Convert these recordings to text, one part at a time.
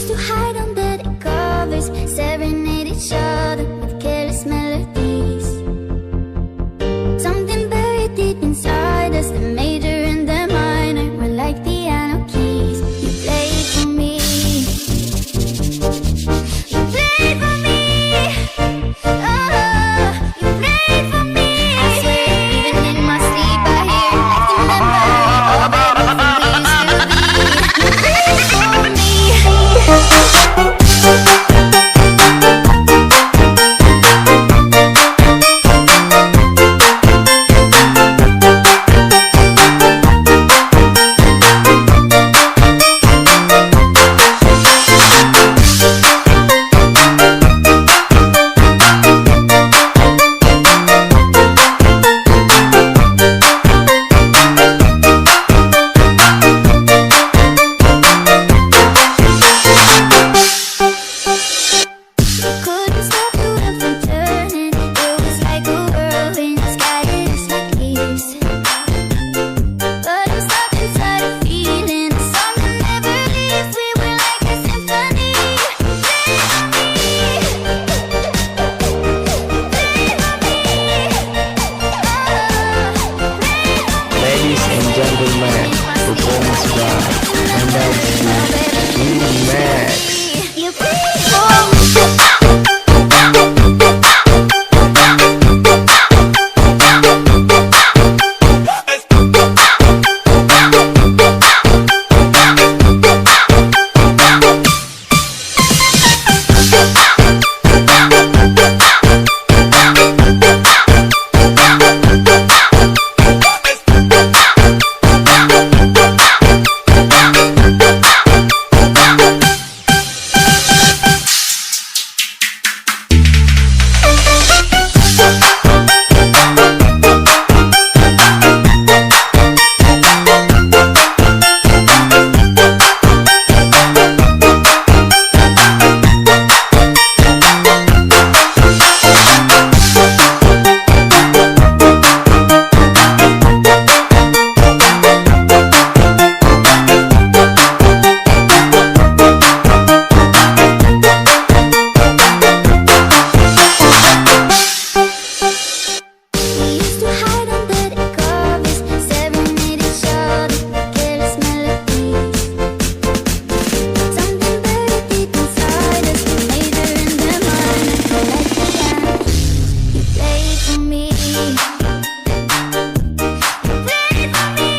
used to hide under the covers, serenade each other with careless melodies. Something buried deep inside us, the major and the minor were like piano keys. You played for me, you played for me, oh, you played for me. I swear, even in my sleep I hear like the memory of everything we used to be. You played for me. Couldn't stop the wheel from turning. It was like a whirlwind, scattered us like leaves. But I'm stuck inside a feeling, a song that never leaves. We were like a symphony. Play for me, Ladies and gentlemen, performance by KINEmaster. you play for me. We used to hide under the covers, serenade each other with careless melodies. Something buried deep inside us, the major and the minor were like piano keys. You played for me, you played for me,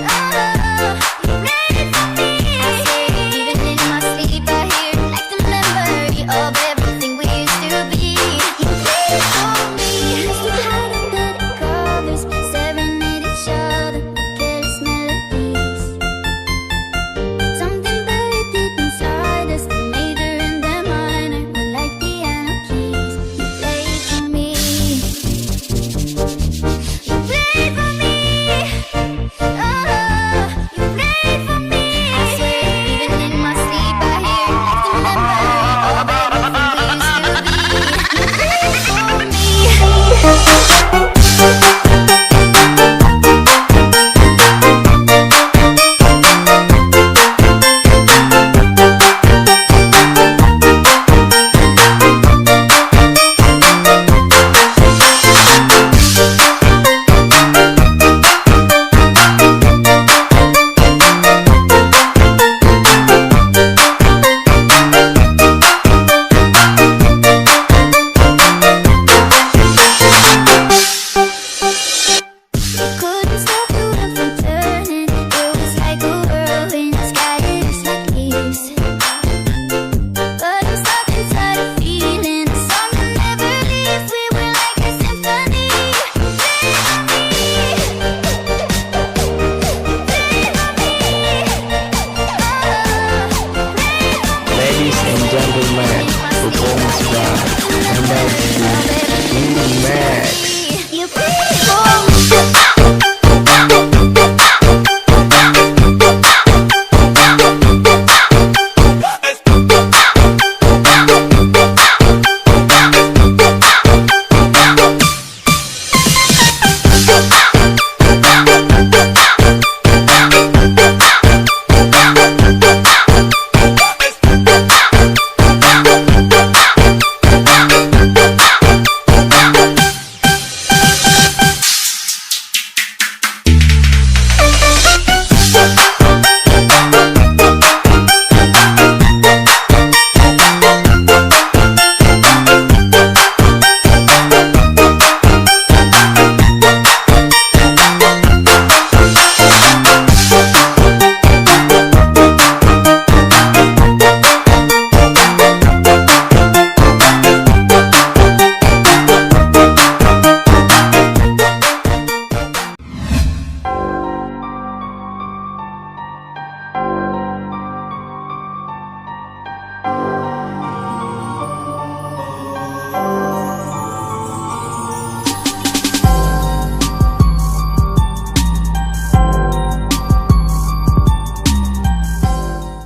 oh, you played for me. I swear, even in my sleep I hear like the memory of everything we used to be. You played for me. Used to hide under the covers, serenade each other with careless melodies. Something buried deep inside us, the major and the minor were like piano keys. You played for me, you played for me, oh, you played for me. I swear, even in my sleep I hear like the memory of everything we used to be. You played for me. Couldn't stop the wheel from turning. It was like a whirlwind, scattered us like leaves. But I'm stuck inside a feeling, a song that never leaves. We were like a symphony. Play for me, play for me, oh, play for me. Ladies and